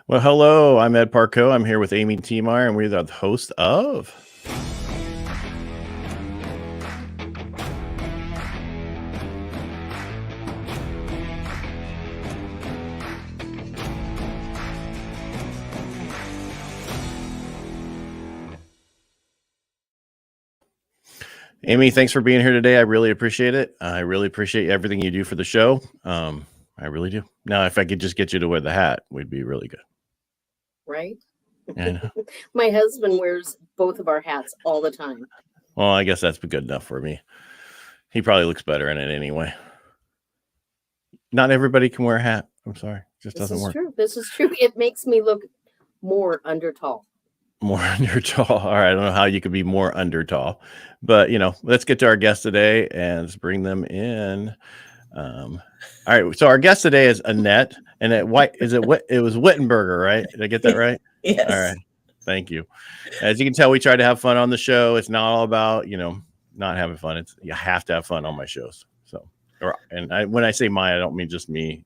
Well, hello, I'm Ed Parco. I'm here with Amy Tiemeyer, and we're the host of. Amy, thanks for being here today. I really appreciate it. I really appreciate everything you do for the show. I really do. Now, if I could just get you to wear the hat, we'd be really good. Right? I know. My husband wears both of our hats all the time. Well, I guess that's good enough for me. He probably looks better in it anyway. Not everybody can wear a hat. I'm sorry. It just doesn't work. This is true. It makes me look more under tall. More under tall. All right. I don't know how you could be more under tall, but let's get to our guest today and let's bring them in. All right. So our guest today is Annette, and it was Whittenberger, right? Did I get that right? Yes. All right. Thank you. As you can tell, we try to have fun on the show. It's not all about, not having fun. It's you have to have fun on my shows. So, when I say I don't mean just me,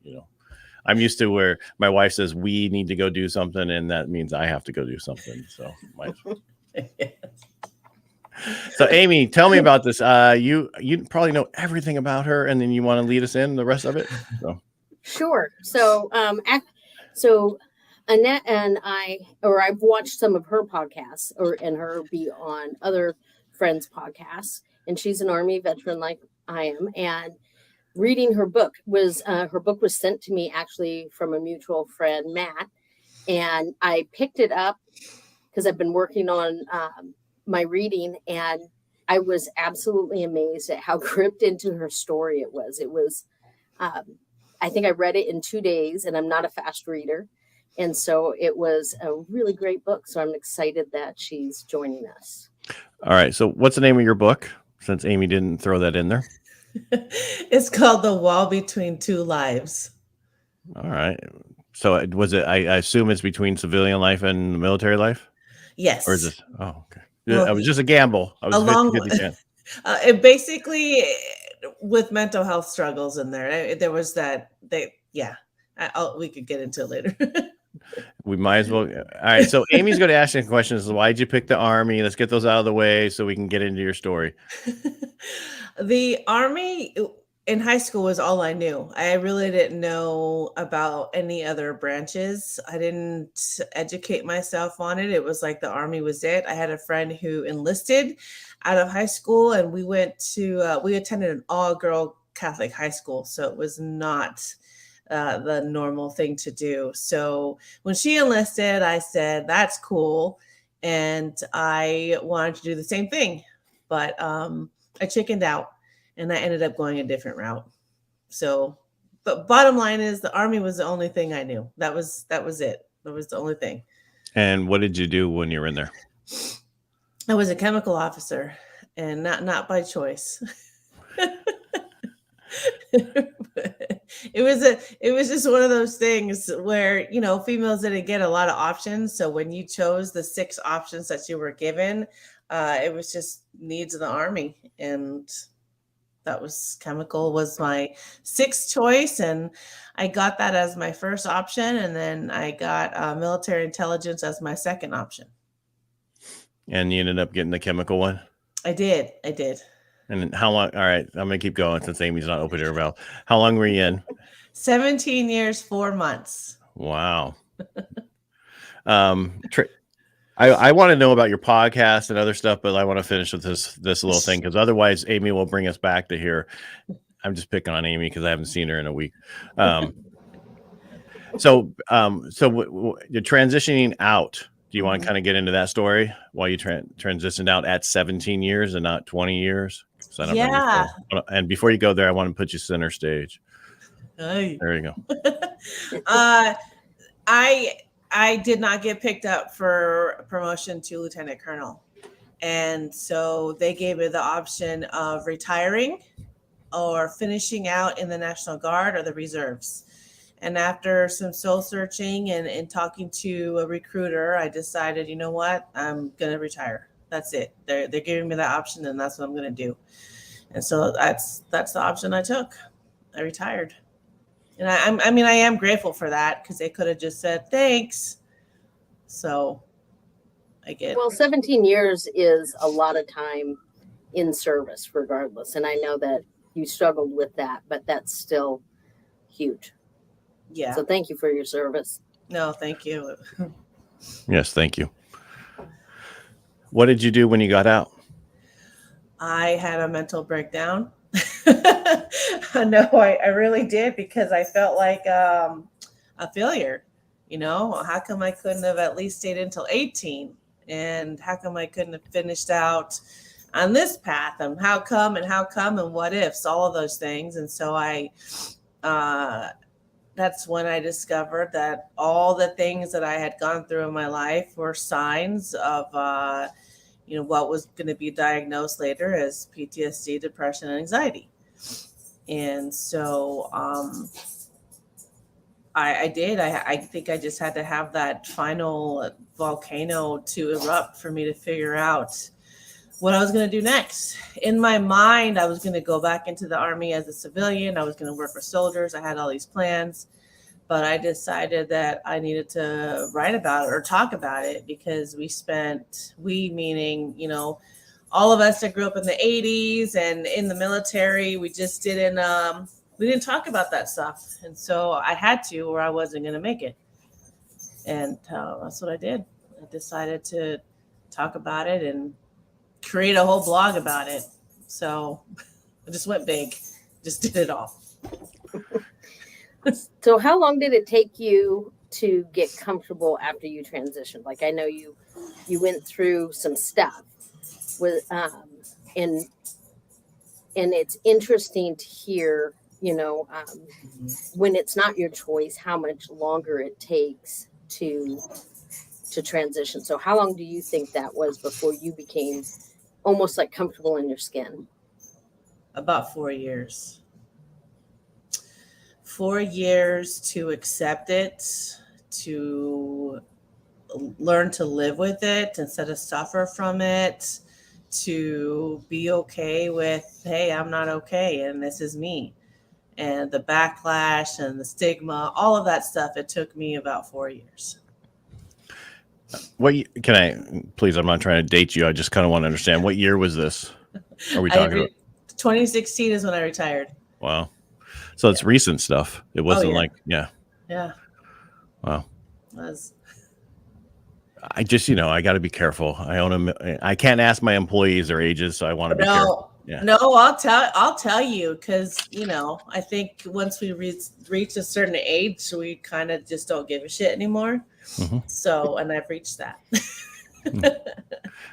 I'm used to where my wife says we need to go do something, and that means I have to go do something. So, So, Amy, tell me about this. You probably know everything about her, and then you want to lead us in the rest of it. So. Sure. So, Annette and I've watched some of her podcasts, and her be on other friends' podcasts, and she's an Army veteran like I am, and reading her book was sent to me actually from a mutual friend, Matt, and I picked it up because I've been working on my reading, and I was absolutely amazed at how gripped into her story it was. It was, I think I read it in 2 days, and I'm not a fast reader, and so it was a really great book. So I'm excited that she's joining us. All right. So what's the name of your book? Since Amy didn't throw that in there. It's called The Wall Between Two Lives. All right. So was it? I assume it's between civilian life and military life. Yes. Or is this? Oh, okay. Well, it was just a gamble. I was 50-50 it basically with mental health struggles in there. There was that. We could get into it later. We might as well. All right. So Amy's going to ask you questions. Why'd you pick the Army? Let's get those out of the way so we can get into your story. The Army in high school was all I knew. I really didn't know about any other branches. I didn't educate myself on it. It was like the Army was it. I had a friend who enlisted out of high school, and we attended an all-girl Catholic high school. So it was not the normal thing to do. So when she enlisted, I said, that's cool. And I wanted to do the same thing, but I chickened out and I ended up going a different route. So, but bottom line is the Army was the only thing I knew. That was it. That was the only thing. And what did you do when you were in there? I was a chemical officer, and not by choice. It was just one of those things where, females didn't get a lot of options. So when you chose the 6 options that you were given, it was just needs of the Army. And that was chemical was my 6th choice. And I got that as my first option. And then I got military intelligence as my 2nd option. And you ended up getting the chemical one? I did. And how long? All right, I'm going to keep going since Amy's not opening her mouth. How long were you in? 17 years, 4 months. Wow. I want to know about your podcast and other stuff, but I want to finish with this little thing because otherwise Amy will bring us back to here. I'm just picking on Amy because I haven't seen her in a week. So you're transitioning out. Do you want to kind of get into that story why you transitioned out at 17 years and not 20 years? Yeah. And before you go there, I want to put you center stage. Hey. There you go. I did not get picked up for promotion to lieutenant colonel. And so they gave me the option of retiring or finishing out in the National Guard or the reserves. And after some soul searching and talking to a recruiter, I decided, you know what, I'm going to retire. That's it. They're giving me that option, and that's what I'm going to do. And so that's the option I took. I retired. And I mean, I am grateful for that, because they could have just said thanks. So I get. Well, 17 years is a lot of time in service, regardless. And I know that you struggled with that, but that's still huge. Yeah. So thank you for your service. No, thank you. Yes, thank you. What did you do when you got out? I had a mental breakdown. No, I really did, because I felt like a failure. How come I couldn't have at least stayed until 18? And how come I couldn't have finished out on this path? And how come and what ifs, all of those things. And so that's when I discovered that all the things that I had gone through in my life were signs of what was going to be diagnosed later as PTSD, depression, and anxiety. And so I did. I think I just had to have that final volcano to erupt for me to figure out what I was going to do next. In my mind, I was going to go back into the Army as a civilian. I was going to work with soldiers. I had all these plans. But I decided that I needed to write about it or talk about it, because we meaning, all of us that grew up in the 80s and in the military, we just didn't talk about that stuff. And so I had to, or I wasn't going to make it. And that's what I did. I decided to talk about it and create a whole blog about it. So I just went big, just did it all. So how long did it take you to get comfortable after you transitioned? Like, I know you went through some stuff with, and it's interesting to hear, when it's not your choice, how much longer it takes to transition. So how long do you think that was before you became almost like comfortable in your skin? About 4 years. 4 years to accept it, to learn to live with it instead of suffer from it, to be okay with, hey, I'm not okay, and this is me. And the backlash and the stigma, all of that stuff, it took me about 4 years. Can I, please, I'm not trying to date you. I just kind of want to understand, what year was this? Are we talking about? 2016 is when I retired. Wow. So it's recent stuff. It wasn't Yeah. Wow. Was. I just, I got to be careful. I can't ask my employees their ages, so I want to be careful. Yeah. No, I'll tell you, because I think once we reach a certain age, we kind of just don't give a shit anymore. Mm-hmm. So, and I've reached that.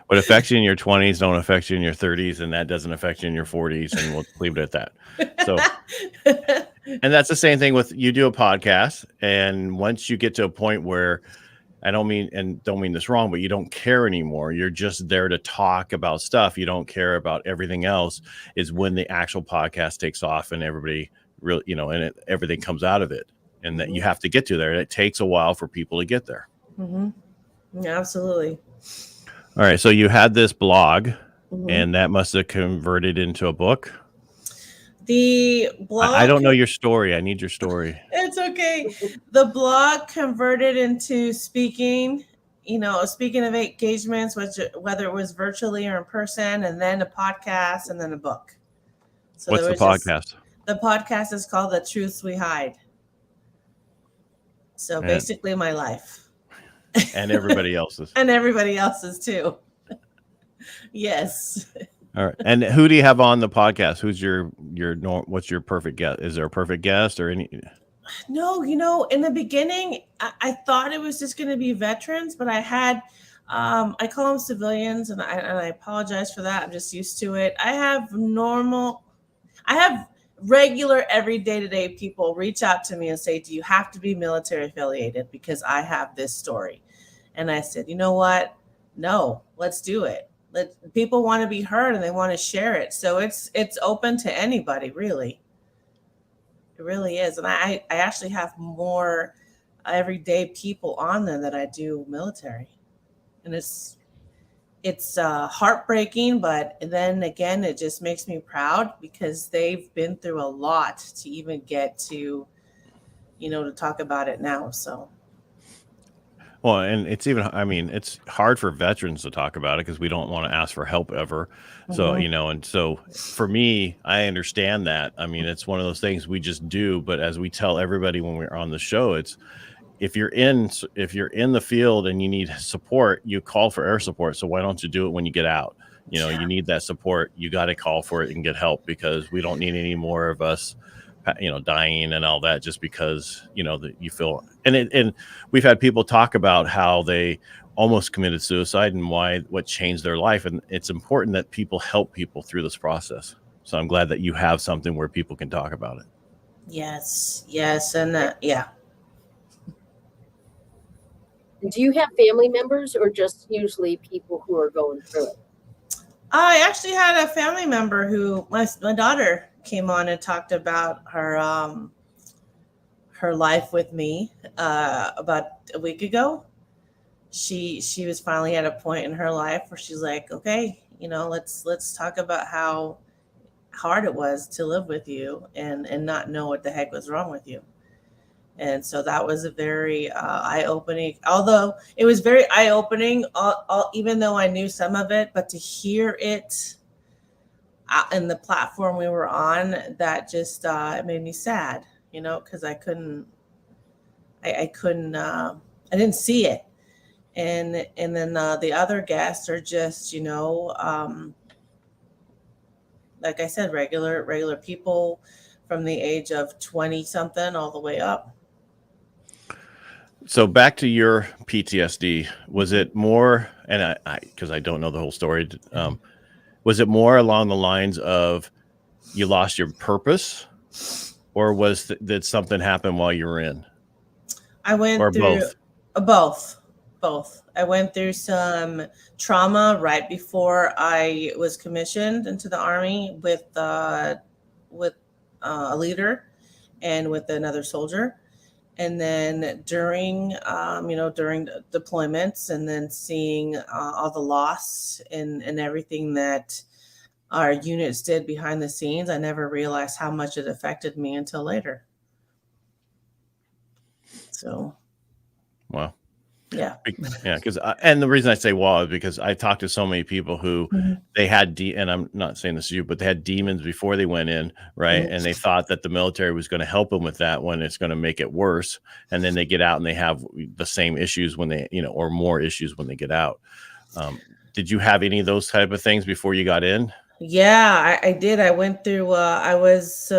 What affects you in your 20s don't affect you in your 30s, and that doesn't affect you in your 40s, and we'll leave it at that. So, and that's the same thing with, you do a podcast, and once you get to a point where, I don't mean this wrong, but you don't care anymore. You're just there to talk about stuff. You don't care about everything else, is when the actual podcast takes off and everybody really, everything comes out of it, and that you have to get to there. And it takes a while for people to get there. Mm-hmm. Yeah, absolutely. All right. So you had this blog, and that must have converted into a book. The blog. I don't know your story. I need your story. It's okay. The blog converted into speaking, speaking of engagements, whether it was virtually or in person, and then a podcast, and then a book. So what's the podcast? The podcast is called The Truths We Hide. So basically my life. And everybody else's. And everybody else's too. Yes. All right. And who do you have on the podcast? Who's what's your perfect guest? Is there a perfect guest or any? No, in the beginning, I thought it was just going to be veterans, but I had, I call them civilians, and I apologize for that. I'm just used to it. I have regular, every day-to-day people reach out to me and say, do you have to be military affiliated? Because I have this story. And I said, you know what? No, let's do it. People want to be heard and they want to share it. So it's open to anybody, really. It really is. And I actually have more everyday people on there than I do military. And it's heartbreaking, but then again, it just makes me proud, because they've been through a lot to even get to to talk about it now. So Well, and it's even, I mean, it's hard for veterans to talk about it because we don't want to ask for help ever. So, mhm. and so for me, I understand that. I mean, it's one of those things we just do. But as we tell everybody when we're on the show, it's if you're in the field and you need support, you call for air support. So why don't you do it when you get out? Yeah. You need that support. You got to call for it and get help because we don't need any more of us, dying and all that just because, that you feel, and we've had people talk about how they almost committed suicide and what changed their life. And it's important that people help people through this process. So I'm glad that you have something where people can talk about it. Yes, and yeah. Do you have family members or just usually people who are going through it? I actually had a family member who my daughter came on and talked about her life with me about a week ago. She was finally at a point in her life where she's like, okay, let's talk about how hard it was to live with you and not know what the heck was wrong with you. And so that was a very eye-opening, although it was very eye-opening, even though I knew some of it, but to hear it in the platform we were on, that just it made me sad, because I didn't see it. And then the other guests are just, like I said, regular people from the age of 20 something all the way up. So back to your PTSD, was it more, and because I don't know the whole story, was it more along the lines of you lost your purpose, or did something happen while you were in? I went or through both? both. I went through some trauma right before I was commissioned into the Army with a leader and with another soldier. And then during the deployments, and then seeing all the loss and everything that our units did behind the scenes, I never realized how much it affected me until later. So, Wow. yeah. Yeah, and the reason I say wow is because I talked to so many people who they had and I'm not saying this to you, but they had demons before they went in, right? Mhm. And they thought that the military was going to help them with that when it's going to make it worse. And then they get out and they have the same issues when they, or more issues when they get out. Did you have any of those type of things before you got in? Yeah, I did. I went through. I was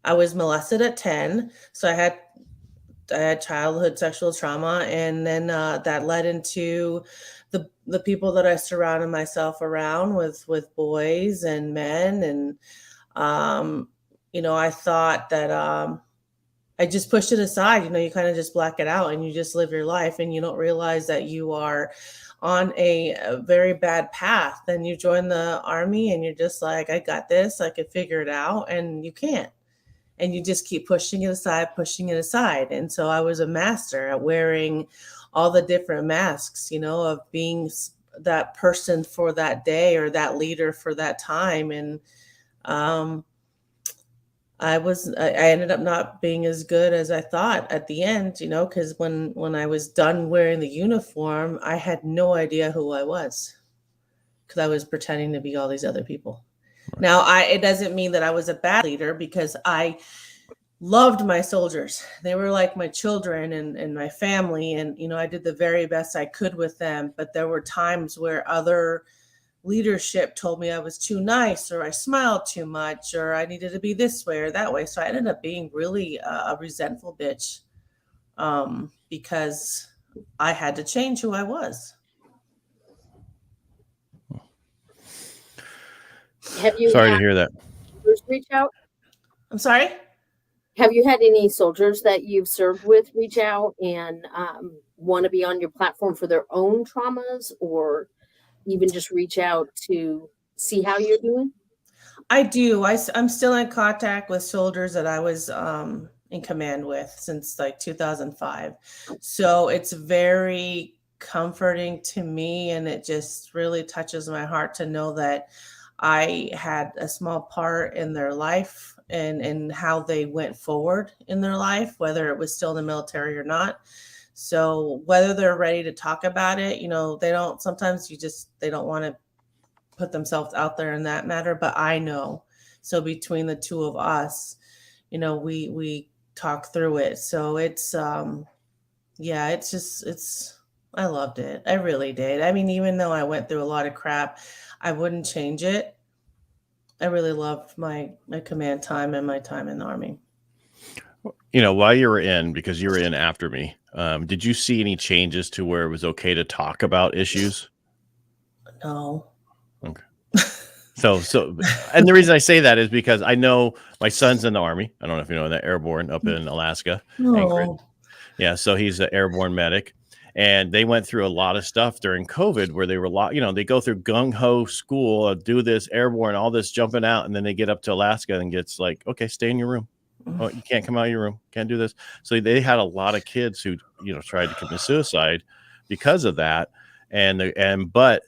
molested at 10, so I had childhood sexual trauma, and then that led into the people that I surrounded myself around with boys and men, and I thought that I just pushed it aside. You kind of just black it out and you just live your life, and you don't realize that you are on a very bad path. Then you join the Army and you're just like, I got this, I could figure it out, and you can't. And you just keep pushing it aside. And so I was a master at wearing all the different masks, of being that person for that day or that leader for that time. And I ended up not being as good as I thought at the end, because when I was done wearing the uniform, I had no idea who I was, because I was pretending to be all these other people. Right. Now, it doesn't mean that I was a bad leader, because I loved my soldiers. They were like my children and my family. And, I did the very best I could with them. But there were times where other leadership told me I was too nice, or I smiled too much, or I needed to be this way or that way. So I ended up being really a resentful bitch, because I had to change who I was. Have you Sorry to hear that. Reach out? I'm sorry? Have you had any soldiers that you've served with reach out and want to be on your platform for their own traumas, or even just reach out to see how you're doing? I do. I'm still in contact with soldiers that I was in command with since like 2005. So it's very comforting to me, and it just really touches my heart to know that I had a small part in their life and how they went forward in their life, whether it was still in the military or not. So whether they're ready to talk about it, sometimes they don't want to put themselves out there in that matter, but I know. So between the two of us, we talk through it. So it's, I loved it. I really did. I mean, even though I went through a lot of crap, I wouldn't change it. I really loved my command time and my time in the Army. While you were in, because you were in after me, did you see any changes to where it was okay to talk about issues? No. Okay. So, and the reason I say that is because I know my son's in the Army. I don't know if you know that, airborne up in Alaska. No. Yeah. So he's an airborne medic. And they went through a lot of stuff during COVID where they were, they go through gung-ho school, do this airborne, all this jumping out. And then they get up to Alaska and gets like, okay, stay in your room. Oh, you can't come out of your room. Can't do this. So they had a lot of kids who, tried to commit suicide because of that. But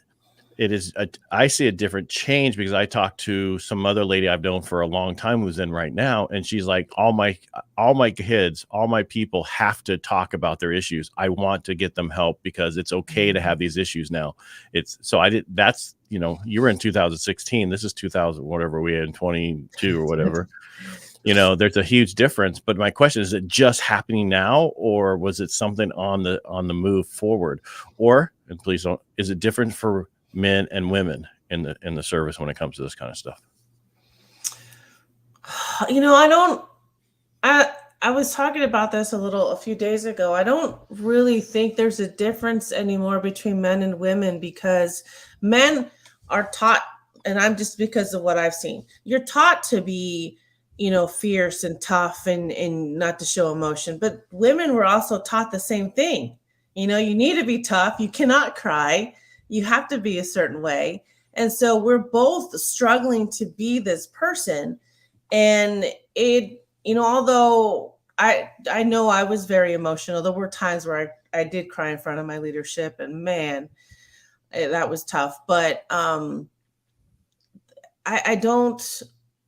it is, I see a different change because I talked to some other lady I've known for a long time who's in right now. And she's like, all my kids, all my people have to talk about their issues. I want to get them help because it's okay to have these issues now. You were in 2016. This is 2000, whatever we had in 22 or whatever. There's a huge difference, but my question is it just happening now, or was it something on the move forward, and please don't, is it different for men and women in the service when it comes to this kind of stuff? I was talking about this a few days ago. I don't really think there's a difference anymore between men and women because men are taught, and I'm just because of what I've seen, you're taught to be, fierce and tough and not to show emotion, but women were also taught the same thing. You need to be tough. You cannot cry. You have to be a certain way. And so we're both struggling to be this person. And although I know I was very emotional, there were times where I did cry in front of my leadership, and man, that was tough. But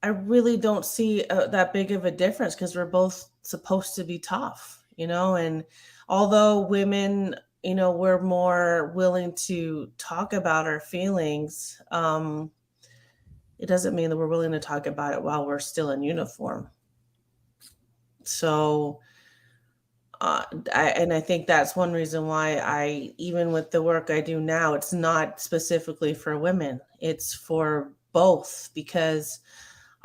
I really don't see that big of a difference because we're both supposed to be tough, and although women, we're more willing to talk about our feelings, it doesn't mean that we're willing to talk about it while we're still in uniform. So, I think that's one reason why even with the work I do now, it's not specifically for women, it's for both, because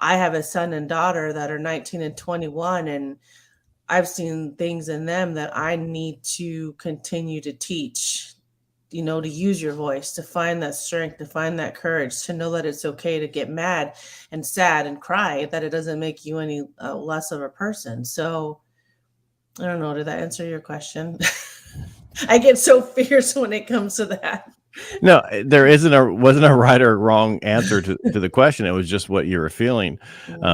I have a son and daughter that are 19 and 21, and I've seen things in them that I need to continue to teach, to use your voice, to find that strength, to find that courage, to know that it's okay to get mad and sad and cry, that it doesn't make you any less of a person. So I don't know. Did that answer your question? I get so fierce when it comes to that. No, there wasn't a right or wrong answer to the question. It was just what you were feeling,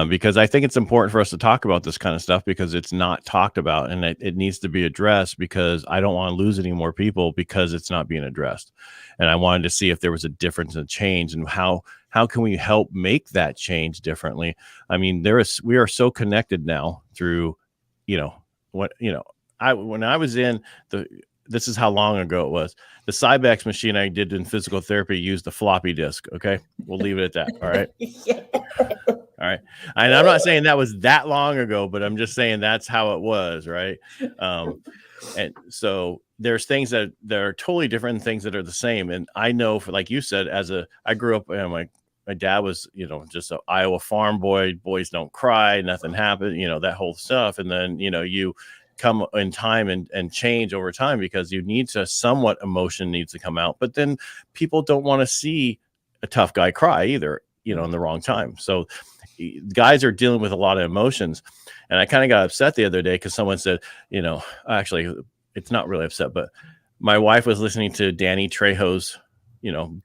because I think it's important for us to talk about this kind of stuff because it's not talked about, and it needs to be addressed because I don't want to lose any more people because it's not being addressed. And I wanted to see if there was a difference in change and how can we help make that change differently. I mean, we are so connected now through, when I was in this is how long ago it was. The Cybex machine I did in physical therapy used a floppy disk. Okay. We'll leave it at that. All right. Yeah. All right. And I'm not saying that was that long ago, but I'm just saying that's how it was. Right. And so there's things that are totally different, things that are the same. And I know, like you said, I grew up, my dad was, just an Iowa farm boy, boys don't cry, nothing happened, that whole stuff. And then, you come in time and change over time because you need to somewhat emotion needs to come out, but then people don't want to see a tough guy cry either, in the wrong time. So guys are dealing with a lot of emotions. And I kind of got upset the other day because someone said, actually it's not really upset, but my wife was listening to Danny Trejo's,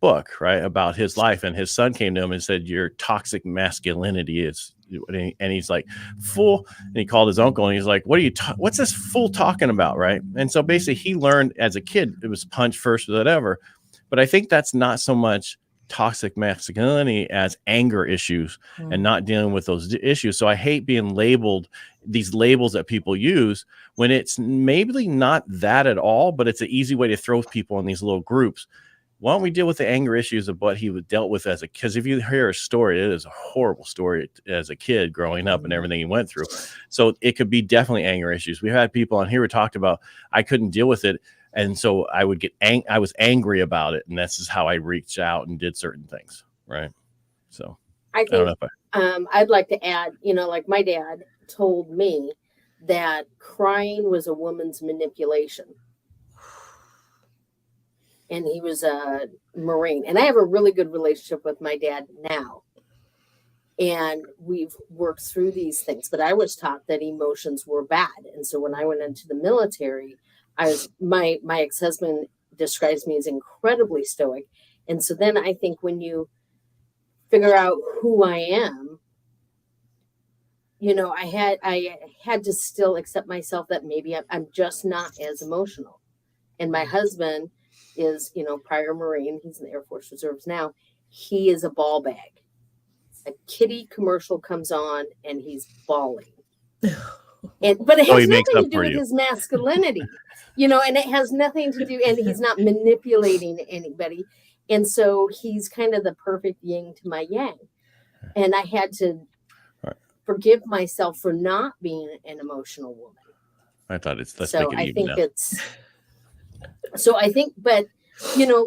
book, right, about his life. And his son came to him and said, your toxic masculinity is, and he's like, fool. And he called his uncle and he's like, what's this fool talking about? Right. And so basically he learned as a kid, it was punch first, whatever. But I think that's not so much toxic masculinity as anger issues and not dealing with those issues. So I hate being labeled, these labels that people use, when it's maybe not that at all, but it's an easy way to throw people in these little groups. Why don't we deal with the anger issues of what he dealt with as a kid? Because if you hear a story, it is a horrible story as a kid growing up and everything he went through. So it could be definitely anger issues. We've had people on here who talked about, I couldn't deal with it. And so I would get I was angry about it. And this is how I reached out and did certain things. Right. So I think I'd like to add, like my dad told me that crying was a woman's manipulation. And he was a Marine. And I have a really good relationship with my dad now. And we've worked through these things. But I was taught that emotions were bad. And so when I went into the military, my ex-husband describes me as incredibly stoic. And so then I think when you figure out who I am, I had to still accept myself that maybe I'm just not as emotional. And my husband is, prior Marine. He's in the Air Force Reserves now. He is a ball bag. A kitty commercial comes on and he's bawling. But it has nothing to do with his masculinity, and it has nothing to do, and he's not manipulating anybody. And so he's kind of the perfect yin to my yang. And I had to forgive myself for not being an emotional woman. I thought but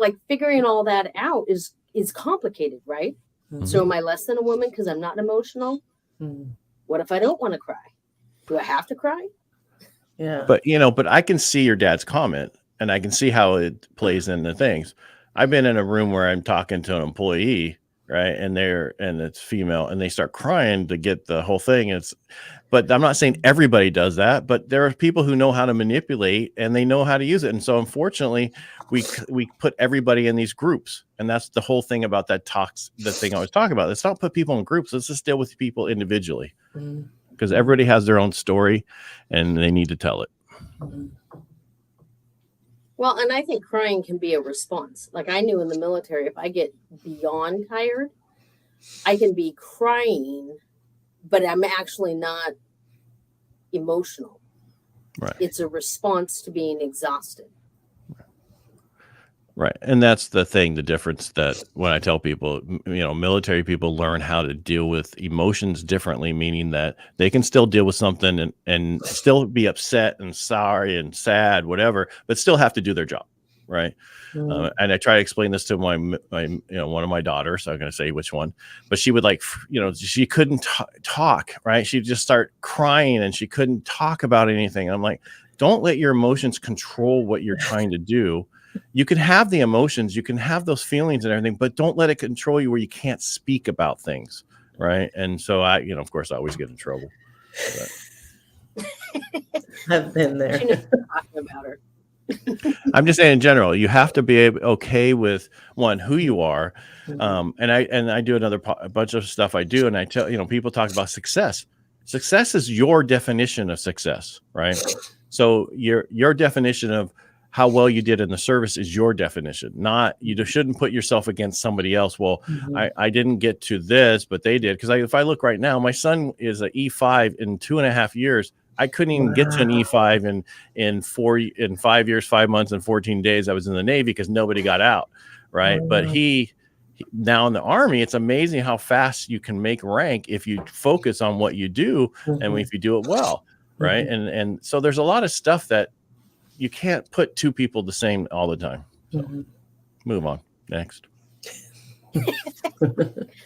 like figuring all that out is complicated, right? Mm-hmm. So am I less than a woman because I'm not emotional? Mm-hmm. What if I don't want to cry? Do I have to cry? Yeah. But I can see your dad's comment and I can see how it plays into things. I've been in a room where I'm talking to an employee, right? And it's female and they start crying to get the whole thing. But I'm not saying everybody does that, but there are people who know how to manipulate and they know how to use it. And so unfortunately we put everybody in these groups, and that's the whole thing about the thing I was talking about. Let's not put people in groups. Let's just deal with people individually. Mm-hmm. Because everybody has their own story and they need to tell it. Well, and I think crying can be a response. Like I knew in the military, if I get beyond tired, I can be crying, but I'm actually not emotional. Right. It's a response to being exhausted. Right. And that's the thing, the difference that when I tell people, military people learn how to deal with emotions differently, meaning that they can still deal with something and still be upset and sorry and sad, whatever, but still have to do their job. Right. Mm. And I try to explain this to my one of my daughters. I'm going to say which one, but she would she couldn't talk. Right. She'd just start crying and she couldn't talk about anything. I'm like, don't let your emotions control what you're trying to do. You can have the emotions, you can have those feelings and everything, but don't let it control you where you can't speak about things. Right. And so of course I always get in trouble. I've been there. Talking about her. I'm just saying in general, you have to be okay with who you are. And I do a bunch of stuff I do. And I tell, people talk about success. Success is your definition of success. Right. So your definition of how well you did in the service is your definition. Not, you shouldn't put yourself against somebody else. Well, I didn't get to this, but they did. Because if I look right now, my son is an E5 in 2.5 years. I couldn't even get to an E5 in 5 years, 5 months, and 14 days. I was in the Navy because nobody got out. Right. But he now in the Army, it's amazing how fast you can make rank if you focus on what you do and if you do it well. Right. And so there's a lot of stuff that you can't put two people the same all the time. So move on. Next. Go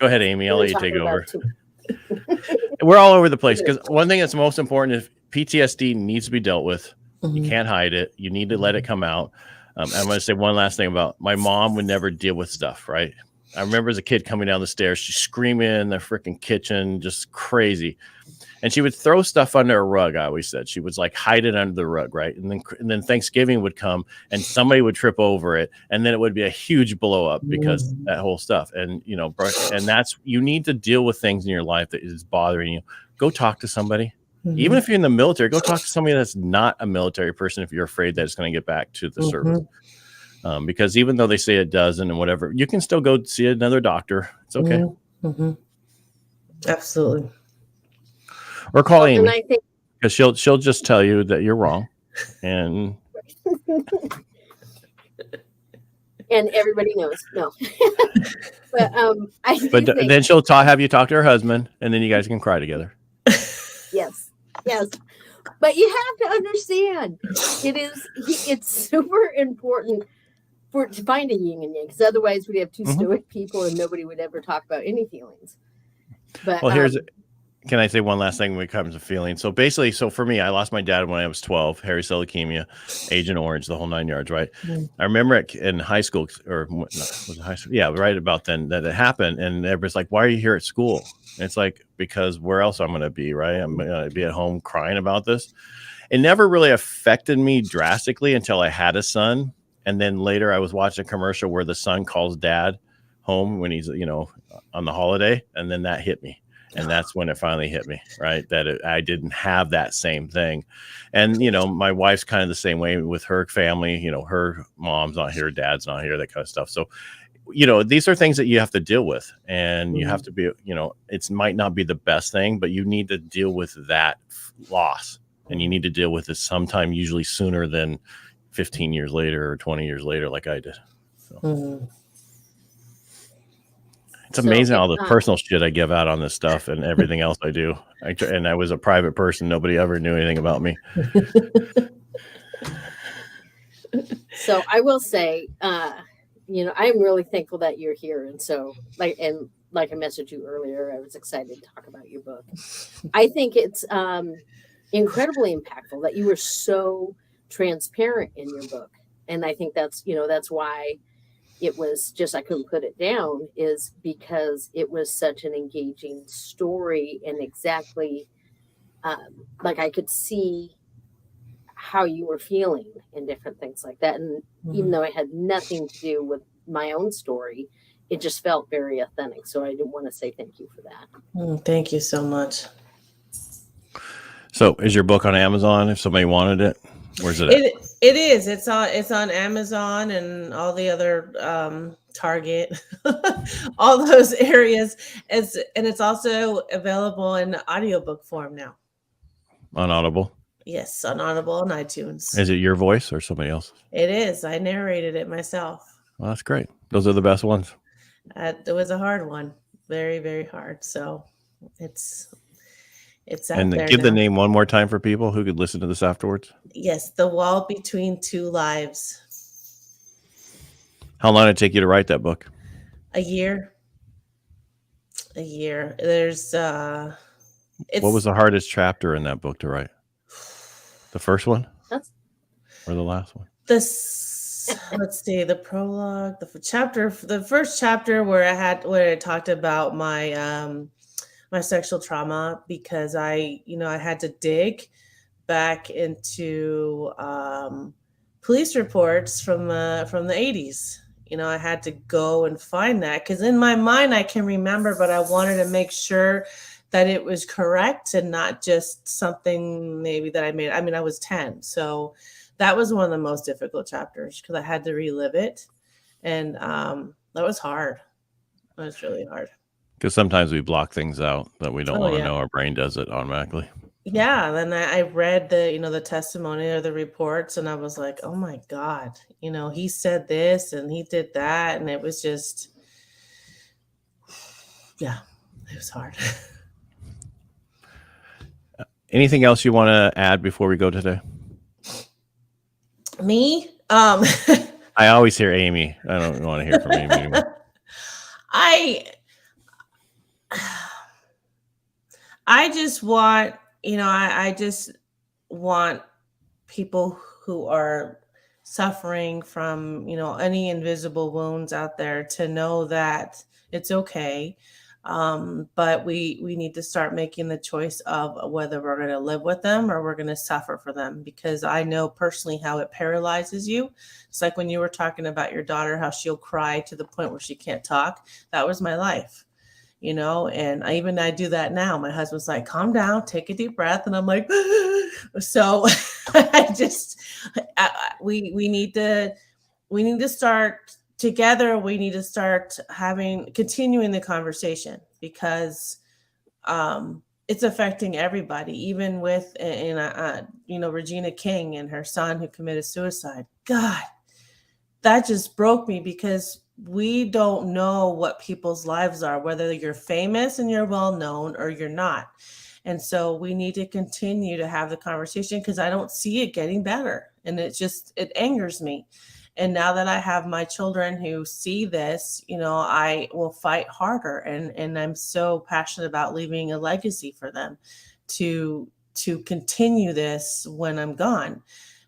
ahead, Amy. I'll let you take over. We're all over the place because one thing that's most important is PTSD needs to be dealt with. You can't hide it. You need to let it come out. I'm going to say one last thing about my mom would never deal with stuff, right? I remember as a kid coming down the stairs, she's screaming in the freaking kitchen, just crazy. And she would throw stuff under a rug. I always said she was like hide it under the rug, right? And then Thanksgiving would come, and somebody would trip over it, and then it would be a huge blow up because that whole stuff. And and that's, you need to deal with things in your life that is bothering you. Go talk to somebody, even if you're in the military. Go talk to somebody that's not a military person if you're afraid that it's going to get back to the service. Because even though they say it doesn't and whatever, you can still go see another doctor. It's okay. Mm-hmm. Absolutely. Or call And Amy, I think, because she'll just tell you that you're wrong. And and everybody knows. No. But I do but think, then she'll have you talk to her husband, and then you guys can cry together. yes. But you have to understand, it's super important to find a yin and yang, because otherwise we'd have two stoic people and nobody would ever talk about any feelings. But well, can I say one last thing when it comes to feelings? So basically, for me, I lost my dad when I was 12, hairy cell leukemia, Agent Orange, the whole 9 yards, right? I remember it in high school, was it high school? Yeah, right about then that it happened. And everybody's like, why are you here at school? And it's like, because where else I'm going to be, right? I'm going to be at home crying about this. It never really affected me drastically until I had a son. And then later I was watching a commercial where the son calls dad home when he's, on the holiday. And then that hit me. And that's when it finally hit me, right? That I didn't have that same thing. And, my wife's kind of the same way with her family. Her mom's not here, dad's not here, that kind of stuff. So, these are things that you have to deal with. And you have to be, it might not be the best thing, but you need to deal with that loss. And you need to deal with it sometime, usually sooner than 15 years later or 20 years later, like I did. So. It's amazing all the personal shit I give out on this stuff and everything else I do. And I was a private person. Nobody ever knew anything about me. So I will say, I'm really thankful that you're here. And so like I messaged you earlier, I was excited to talk about your book. I think it's incredibly impactful that you were so transparent in your book. And I think that's why it was just, I couldn't put it down, is because it was such an engaging story, and exactly I could see how you were feeling and different things like that. And even though it had nothing to do with my own story, it just felt very authentic. So I didn't want to say thank you for that. Thank you so much. So is your book on Amazon if somebody wanted it? Where's it at? It is. It's on Amazon and all the other Target, all those areas. It's also available in audiobook form now. On Audible? Yes, on Audible and iTunes. Is it your voice or somebody else's? It is. I narrated it myself. Well, that's great. Those are the best ones. It was a hard one. Very, very hard. So it's out and there give now. the name one more time for people who could listen to this afterwards. Yes, The Wall Between Two Lives. How long did it take you to write that book? A year. There's what was the hardest chapter in that book to write? The first one? Or the last one? Let's see, the prologue, the first chapter where I talked about my my sexual trauma, because I had to dig back into police reports from the 80s. I had to go and find that, because in my mind I can remember, but I wanted to make sure that it was correct and not just something maybe that I made. I mean, I was 10, so that was one of the most difficult chapters because I had to relive it, and that was hard. It was really hard. Because sometimes we block things out that we don't want to know. Our brain does it automatically. Yeah. Then I read the testimony or the reports, and I was like, oh my God, he said this and he did that. And it was just, yeah, it was hard. Anything else you want to add before we go today? Me? I always hear Amy. I don't want to hear from Amy anymore. I just want, I just want people who are suffering from, any invisible wounds out there to know that it's okay. But we need to start making the choice of whether we're going to live with them or we're going to suffer for them, because I know personally how it paralyzes you. It's like when you were talking about your daughter, how she'll cry to the point where she can't talk. That was my life. And I do that now. My husband's like, calm down, take a deep breath. And I'm like, so we need to we need to start together. We need to start continuing the conversation, because it's affecting everybody, even with, Regina King and her son who committed suicide. God, that just broke me, because we don't know what people's lives are, whether you're famous and you're well known or you're not. And so we need to continue to have the conversation, because I don't see it getting better. And it angers me. And now that I have my children who see this, I will fight harder. And I'm so passionate about leaving a legacy for them to continue this when I'm gone,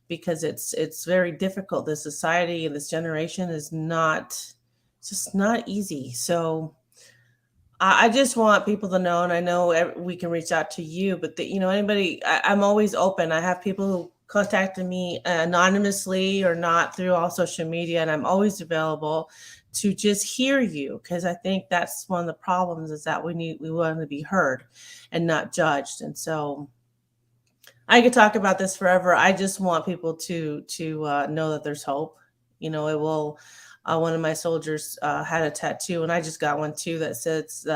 because it's very difficult. This society and this generation is just not easy. So I just want people to know, and I know we can reach out to you, but anybody, I'm always open. I have people who contacted me anonymously or not through all social media, and I'm always available to just hear you, because I think that's one of the problems, is that we want to be heard and not judged. And so I could talk about this forever. I just want people to know that there's hope. It will. One of my soldiers had a tattoo, and I just got one too, that says,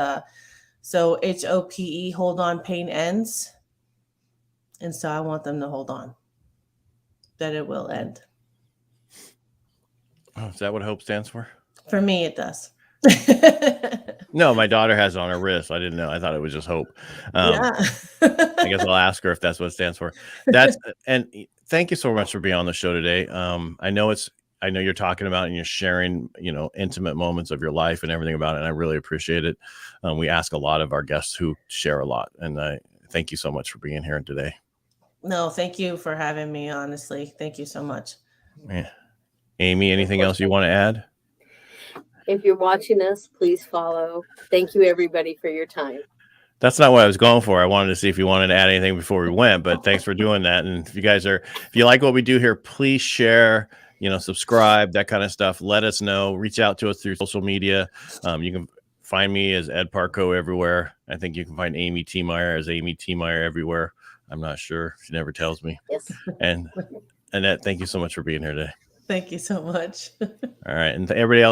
so HOPE, hold on, pain ends. And so I want them to hold on, that it will end. Oh, is that what hope stands for? For me, it does. No, my daughter has it on her wrist. I didn't know. I thought it was just hope. Yeah. I guess I'll ask her if that's what it stands for. And thank you so much for being on the show today. I know you're talking about, and you're sharing, intimate moments of your life and everything about it. And I really appreciate it. We ask a lot of our guests who share a lot, and I thank you so much for being here today. No, thank you for having me. Honestly, thank you so much. Yeah. Amy, anything else you want to add? If you're watching us, please follow. Thank you, everybody, for your time. That's not what I was going for. I wanted to see if you wanted to add anything before we went, but thanks for doing that. And if you like what we do here, please share, subscribe, that kind of stuff. Let us know. Reach out to us through social media. You can find me as Ed Parco everywhere. I think you can find Amy T. Meyer as Amy T. Meyer everywhere. I'm not sure. She never tells me. Yes. And Annette, thank you so much for being here today. Thank you so much. All right. And everybody else,